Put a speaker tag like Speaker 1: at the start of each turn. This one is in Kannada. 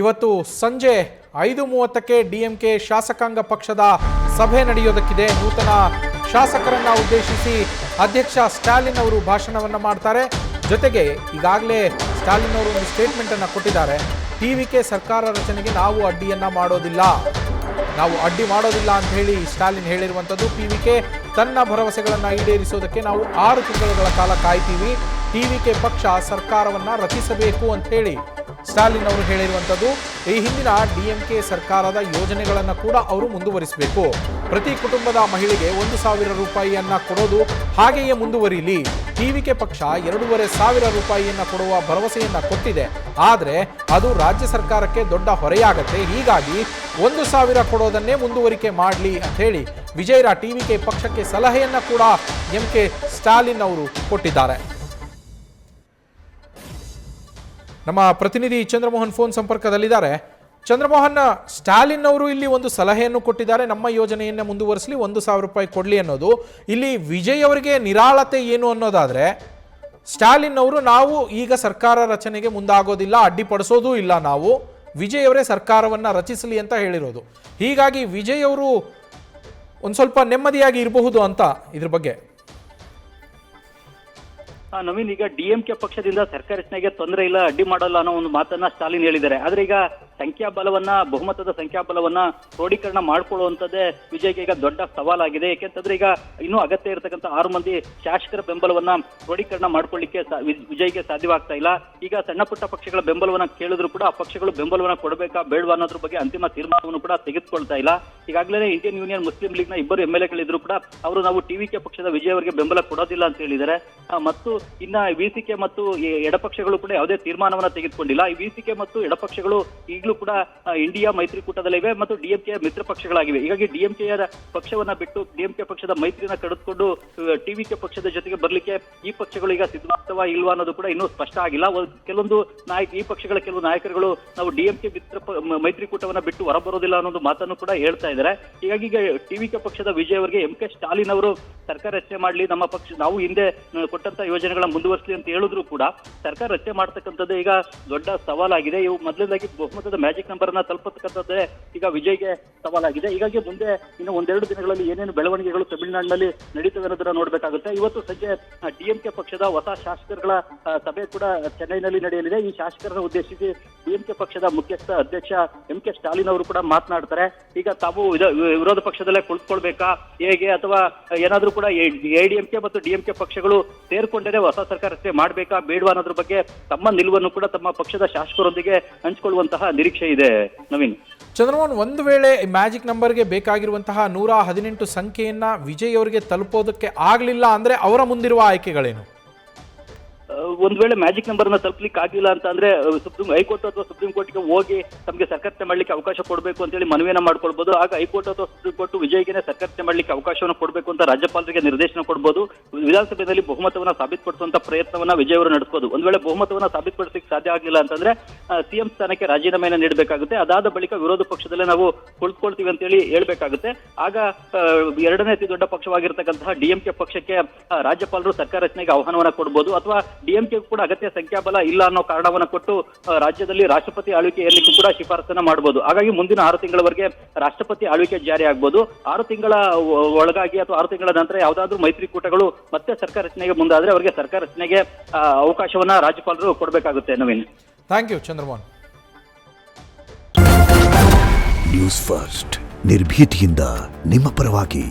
Speaker 1: ಇವತ್ತು ಸಂಜೆ 5:30ಕ್ಕೆ ಡಿಎಂಕೆ ಶಾಸಕಾಂಗ ಪಕ್ಷದ ಸಭೆ ನಡೆಯೋದಕ್ಕಿದೆ. ನೂತನ ಶಾಸಕರನ್ನ ಉದ್ದೇಶಿಸಿ ಅಧ್ಯಕ್ಷ ಸ್ಟಾಲಿನ್ ಅವರು ಭಾಷಣವನ್ನು ಮಾಡ್ತಾರೆ. ಜೊತೆಗೆ ಈಗಾಗಲೇ ಸ್ಟಾಲಿನ್ ಅವರು ಒಂದು ಸ್ಟೇಟ್ಮೆಂಟ್ ಅನ್ನು ಕೊಟ್ಟಿದ್ದಾರೆ. ಟಿವಿಕೆ ಸರ್ಕಾರ ರಚನೆಗೆ ನಾವು ಅಡ್ಡಿ ಮಾಡೋದಿಲ್ಲ ಅಂತ ಹೇಳಿ ಸ್ಟಾಲಿನ್ ಹೇಳಿರುವಂಥದ್ದು. ಟಿವಿಕೆ ತನ್ನ ಭರವಸೆಗಳನ್ನು ಈಡೇರಿಸೋದಕ್ಕೆ ನಾವು 6 ತಿಂಗಳ ಕಾಲ ಕಾಯ್ತೀವಿ. ಟಿವಿಕೆ ಪಕ್ಷ ಸರ್ಕಾರವನ್ನು ರಚಿಸಬೇಕು ಅಂತ ಹೇಳಿ ಸ್ಟಾಲಿನ್ ಅವರು ಹೇಳಿರುವಂಥದ್ದು. ಈ ಹಿಂದಿನ ಡಿಎಂಕೆ ಸರ್ಕಾರದ ಯೋಜನೆಗಳನ್ನು ಕೂಡ ಅವರು ಮುಂದುವರಿಸಬೇಕು. ಪ್ರತಿ ಕುಟುಂಬದ ಮಹಿಳೆಗೆ 1,000 ರೂಪಾಯಿಯನ್ನ ಕೊಡೋದು ಹಾಗೆಯೇ ಮುಂದುವರಿಯಲಿ. ಟಿವಿಕೆ ಪಕ್ಷ 2,500 ರೂಪಾಯಿಯನ್ನ ಕೊಡುವ ಭರವಸೆಯನ್ನ ಕೊಟ್ಟಿದೆ. ಆದರೆ ಅದು ರಾಜ್ಯ ಸರ್ಕಾರಕ್ಕೆ ದೊಡ್ಡ ಹೊರೆಯಾಗತ್ತೆ. ಹೀಗಾಗಿ 1,000 ಕೊಡೋದನ್ನೇ ಮುಂದುವರಿಕೆ ಮಾಡಲಿ ಅಂತ ಹೇಳಿ ವಿಜಯರ ಟಿವಿಕೆ ಪಕ್ಷಕ್ಕೆ ಸಲಹೆಯನ್ನ ಕೂಡ ಎಂಕೆ ಸ್ಟಾಲಿನ್ ಅವರು ಕೊಟ್ಟಿದ್ದಾರೆ. ನಮ್ಮ ಪ್ರತಿನಿಧಿ ಚಂದ್ರಮೋಹನ್ ಫೋನ್ ಸಂಪರ್ಕದಲ್ಲಿದ್ದಾರೆ. ಚಂದ್ರಮೋಹನ್, ಸ್ಟಾಲಿನ್ ಅವರು ಇಲ್ಲಿ ಒಂದು ಸಲಹೆಯನ್ನು ಕೊಟ್ಟಿದ್ದಾರೆ. ನಮ್ಮ ಯೋಜನೆಯನ್ನೇ ಮುಂದುವರಿಸಲಿ, 1,000 ರೂಪಾಯಿ ಕೊಡಲಿ ಅನ್ನೋದು. ಇಲ್ಲಿ ವಿಜಯ್ ಅವರಿಗೆ ನಿರಾಳತೆ ಏನು ಅನ್ನೋದಾದ್ರೆ, ಸ್ಟಾಲಿನ್ ಅವರು ನಾವು ಈಗ ಸರ್ಕಾರ ರಚನೆಗೆ ಮುಂದಾಗೋದಿಲ್ಲ, ಅಡ್ಡಿಪಡಿಸೋದೂ ಇಲ್ಲ, ನಾವು ವಿಜಯ್ ಅವರೇ ಸರ್ಕಾರವನ್ನು ರಚಿಸಲಿ ಅಂತ ಹೇಳಿರೋದು. ಹೀಗಾಗಿ ವಿಜಯ್ ಅವರು ಒಂದು ಸ್ವಲ್ಪ ನೆಮ್ಮದಿಯಾಗಿ ಇರಬಹುದು ಅಂತ ಇದ್ರ ಬಗ್ಗೆ.
Speaker 2: ನವೀನ್, ಈಗ ಡಿಎಂಕೆ ಪಕ್ಷದಿಂದ ಸರ್ಕಾರ ರಚನೆಗೆ ತೊಂದರೆ ಇಲ್ಲ, ಅಡ್ಡಿ ಮಾಡಲ್ಲ ಅನ್ನೋ ಒಂದು ಮಾತನ್ನ ಸ್ಟಾಲಿನ್ ಹೇಳಿದ್ದಾರೆ. ಆದ್ರೆ ಈಗ ಬಹುಮತದ ಸಂಖ್ಯಾಬಲವನ್ನ ಕ್ರೋಢೀಕರಣ ಮಾಡ್ಕೊಳ್ಳುವಂತದ್ದೇ ವಿಜಯ್ಗೆ ಈಗ ದೊಡ್ಡ ಸವಾಲಾಗಿದೆ. ಯಾಕೆಂತಂದ್ರೆ ಈಗ ಇನ್ನೂ ಅಗತ್ಯ ಇರತಕ್ಕಂಥ 6 ಮಂದಿ ಶಾಸಕರ ಬೆಂಬಲವನ್ನ ಕ್ರೋಢೀಕರಣ ಮಾಡ್ಕೊಳ್ಳಿಕ್ಕೆ ವಿಜಯ್ಗೆ ಸಾಧ್ಯವಾಗ್ತಾ ಇಲ್ಲ. ಈಗ ಸಣ್ಣ ಪುಟ್ಟ ಪಕ್ಷಗಳ ಬೆಂಬಲವನ್ನ ಕೇಳಿದ್ರು ಕೂಡ ಆ ಪಕ್ಷಗಳು ಬೆಂಬಲವನ್ನ ಕೊಡಬೇಕಾ ಬೇಡವಾ ಅನ್ನೋದ್ರ ಬಗ್ಗೆ ಅಂತಿಮ ತೀರ್ಮಾನವನ್ನು ಕೂಡ ತೆಗೆದುಕೊಳ್ತಾ ಇಲ್ಲ. ಈಗಾಗಲೇ ಇಂಡಿಯನ್ ಯೂನಿಯನ್ ಮುಸ್ಲಿಂ ಲೀಗ್ ನ 2 MLA ಕೂಡ ಅವರು ನಾವು ಟಿವಿಕೆ ಪಕ್ಷದ ವಿಜಯ್ ಅವರಿಗೆ ಬೆಂಬಲ ಕೊಡೋದಿಲ್ಲ ಅಂತ ಹೇಳಿದ್ದಾರೆ. ಮತ್ತು ಇನ್ನ ವಿಸಿಕೆ ಮತ್ತು ಎಡಪಕ್ಷಗಳು ಕೂಡ ಯಾವುದೇ ತೀರ್ಮಾನವನ್ನ ತೆಗೆದುಕೊಂಡಿಲ್ಲ. ಈ ವಿಸಿಕೆ ಮತ್ತು ಎಡಪಕ್ಷಗಳು ಈಗಲೂ ಕೂಡ ಇಂಡಿಯಾ ಮೈತ್ರಿಕೂಟದಲ್ಲಿವೆ ಮತ್ತು ಡಿಎಂಕೆ ಮಿತ್ರ ಪಕ್ಷಗಳಾಗಿವೆ. ಹೀಗಾಗಿ ಡಿಎಂಕೆಯ ಪಕ್ಷವನ್ನ ಬಿಟ್ಟು ಡಿಎಂಕೆ ಪಕ್ಷದ ಮೈತ್ರಿಯನ್ನ ಕಡಿದುಕೊಂಡು ಟಿವಿಕೆ ಪಕ್ಷದ ಜೊತೆಗೆ ಬರ್ಲಿಕ್ಕೆ ಈ ಪಕ್ಷಗಳು ಈಗ ಸಿದ್ಧವಾಗ್ತವಾ ಇಲ್ವಾ ಅನ್ನೋದು ಕೂಡ ಇನ್ನೂ ಸ್ಪಷ್ಟ ಆಗಿಲ್ಲ. ಕೆಲವೊಂದು ಈ ಪಕ್ಷಗಳ ಕೆಲವು ನಾಯಕರುಗಳು ನಾವು ಡಿಎಂಕೆ ಮೈತ್ರಿಕೂಟವನ್ನ ಬಿಟ್ಟು ಹೊರಬರೋದಿಲ್ಲ ಅನ್ನೋದು ಮಾತನ್ನು ಕೂಡ ಹೇಳ್ತಾ ಇದ್ದಾರೆ. ಹೀಗಾಗಿ ಈಗ ಟಿವಿಕೆ ಪಕ್ಷದ ವಿಜಯ್ ಅವರಿಗೆ ಎಂಕೆ ಸ್ಟಾಲಿನ್ ಅವರು ಸರ್ಕಾರ ರಚನೆ ಮಾಡಲಿ, ನಮ್ಮ ಪಕ್ಷ ನಾವು ಹಿಂದೆ ಕೊಟ್ಟಂತ ಯೋಜನೆಗಳ ಮುಂದುವರಿಸಲಿ ಅಂತ ಹೇಳಿದ್ರು ಕೂಡ ಸರ್ಕಾರ ರಚನೆ ಮಾಡ್ತಕ್ಕಂಥದ್ದು ಈಗ ದೊಡ್ಡ ಸವಾಲಾಗಿದೆ. ಇವು ಮೊದಲನೇದಾಗಿ ಬಹುಮತದ ಮ್ಯಾಜಿಕ್ ನಂಬರ್ ಅನ್ನ ತಲುಪತಕ್ಕಂಥದ್ದೇ ಈಗ ವಿಜಯ್ಗೆ ಸವಾಲಾಗಿದೆ. ಹೀಗಾಗಿ ಮುಂದೆ ಇನ್ನು 1-2 ದಿನಗಳಲ್ಲಿ ಏನೇನು ಬೆಳವಣಿಗೆಗಳು ತಮಿಳುನಾಡಿನಲ್ಲಿ ನಡೀತವೆ ಅನ್ನೋದನ್ನ ನೋಡ್ಬೇಕಾಗುತ್ತೆ. ಇವತ್ತು ಸಂಜೆ ಡಿಎಂಕೆ ಪಕ್ಷದ ಹೊಸ ಶಾಸಕರುಗಳ ಸಭೆ ಕೂಡ ಚೆನ್ನೈನಲ್ಲಿ ನಡೆಯಲಿದೆ. ಈ ಶಾಸಕರನ್ನು ಉದ್ದೇಶಿಸಿ ಡಿಎಂಕೆ ಪಕ್ಷದ ಮುಖ್ಯಸ್ಥ ಅಧ್ಯಕ್ಷ ಎಂಕೆ ಸ್ಟಾಲಿನ್ ಅವರು ಕೂಡ ಮಾತನಾಡ್ತಾರೆ. ಈಗ ತಾವು ವಿರೋಧ ಪಕ್ಷದಲ್ಲೇ ಕುಳಿತುಕೊಳ್ಬೇಕಾ ಹೇಗೆ, ಅಥವಾ ಏನಾದ್ರೂ ಕೂಡ ಎಡಿಎಂಕೆ ಮತ್ತು ಡಿಎಂಕೆ ಪಕ್ಷಗಳು ಸೇರ್ಕೊಂಡೇ ಹೊಸ ಸರ್ಕಾರ ರಚನೆ ಮಾಡಬೇಕಾ ಬೇಡವಾ ಅನ್ನೋದ್ರ ಬಗ್ಗೆ ತಮ್ಮ ನಿಲುವನ್ನು ಕೂಡ ತಮ್ಮ ಪಕ್ಷದ ಶಾಸಕರೊಂದಿಗೆ ಹಂಚಿಕೊಳ್ಳುವಂತಹ ನಿರೀಕ್ಷೆ ಇದೆ. ನವೀನ್,
Speaker 1: ಚಂದ್ರಮೋಹನ್, ಒಂದು ವೇಳೆ ಮ್ಯಾಜಿಕ್ ನಂಬರ್ಗೆ ಬೇಕಾಗಿರುವಂತಹ 118 ಸಂಖ್ಯೆಯನ್ನ ವಿಜಯ್ ಅವರಿಗೆ ತಲುಪೋದಕ್ಕೆ ಆಗಲಿಲ್ಲ ಅಂದ್ರೆ ಅವರ ಮುಂದಿರುವ ಆಯ್ಕೆಗಳೇನು?
Speaker 2: ಒಂದ್ ವೇಳೆ ಮ್ಯಾಜಿಕ್ ನಂಬರ್ ನ ತಲುಪಲಿಕ್ಕೆ ಆಗಿಲ್ಲ ಅಂತ ಅಂದ್ರೆ ಹೈಕೋರ್ಟ್ ಅಥವಾ ಸುಪ್ರೀಂ ಕೋರ್ಟ್ಗೆ ಹೋಗಿ ತಮಗೆ ಸರ್ಕಾರ ಮಾಡಲಿಕ್ಕೆ ಅವಕಾಶ ಕೊಡಬೇಕು ಅಂತ ಹೇಳಿ ಮನವಿಯನ್ನ ಮಾಡ್ಕೊಳ್ಬಹುದು. ಆಗ ಹೈಕೋರ್ಟ್ ಅಥವಾ ಸುಪ್ರೀಂ ಕೋರ್ಟ್ ವಿಜಯ್ಗೆ ಸರ್ಕಾರ ಮಾಡಲಿಕ್ಕೆ ಅವಕಾಶವನ್ನು ಕೊಡಬೇಕು ಅಂತ ರಾಜ್ಯಪಾಲರಿಗೆ ನಿರ್ದೇಶನ ಕೊಡಬಹುದು. ವಿಧಾನಸಭೆಯಲ್ಲಿ ಬಹುಮತವನ್ನ ಸಾಬೀತುಪಡಿಸುವಂತ ಪ್ರಯತ್ನವನ್ನ ವಿಜಯ್ ಅವರು ನಡೆಸಬಹುದು. ಒಂದ್ ವೇಳೆ ಬಹುಮತವನ್ನ ಸಾಬೀತುಪಡಿಸಲಿಕ್ಕೆ ಸಾಧ್ಯ ಆಗಿಲ್ಲ ಅಂತಂದ್ರೆ ಸಿಎಂ ಸ್ಥಾನಕ್ಕೆ ರಾಜೀನಾಮೆಯನ್ನು ನೀಡಬೇಕಾಗುತ್ತೆ. ಅದಾದ ಬಳಿಕ ವಿರೋಧ ಪಕ್ಷದಲ್ಲೇ ನಾವು ಕುಳಿತುಕೊಳ್ತೀವಿ ಅಂತ ಹೇಳಿ ಹೇಳ್ಬೇಕಾಗುತ್ತೆ. ಆಗ 2ನೇ ಅತಿ ದೊಡ್ಡ ಪಕ್ಷವಾಗಿರ್ತಕ್ಕಂತಹ ಡಿಎಂಕೆ ಪಕ್ಷಕ್ಕೆ ರಾಜ್ಯಪಾಲರು ಸರ್ಕಾರ ರಚನೆಗೆ ಆಹ್ವಾನವನ್ನ ಕೊಡಬಹುದು, ಅಥವಾ ಡಿಎಂಕೆ ಕೂಡ ಅಗತ್ಯ ಸಂಖ್ಯಾಬಲ ಇಲ್ಲ ಅನ್ನೋ ಕಾರಣವನ್ನ ಕೊಟ್ಟು ರಾಜ್ಯದಲ್ಲಿ ರಾಷ್ಟ್ರಪತಿ ಆಳ್ವಿಕೆ ಏರ್ಲಿಕ್ಕೂ ಕೂಡ ಶಿಫಾರಸನ್ನ ಮಾಡಬಹುದು. ಹಾಗಾಗಿ ಮುಂದಿನ 6 ತಿಂಗಳವರೆಗೆ ರಾಷ್ಟ್ರಪತಿ ಆಳ್ವಿಕೆ ಜಾರಿ ಆಗ್ಬೋದು. 6 ತಿಂಗಳ ಒಳಗಾಗಿ ಅಥವಾ 6 ತಿಂಗಳ ನಂತರ ಯಾವ್ದಾದ್ರು ಮೈತ್ರಿಕೂಟಗಳು ಮತ್ತೆ ಸರ್ಕಾರ ರಚನೆಗೆ ಮುಂದಾದ್ರೆ ಅವರಿಗೆ ಸರ್ಕಾರ ರಚನೆಗೆ ಅವಕಾಶವನ್ನ ರಾಜ್ಯಪಾಲರು ಕೊಡಬೇಕಾಗುತ್ತೆ. Naveen,
Speaker 1: thank you Chandramohan.
Speaker 3: News first ನಿರ್ಭೀತಿಯಿಂದ ನಿಮ್ಮ ಪರವಾಗಿ.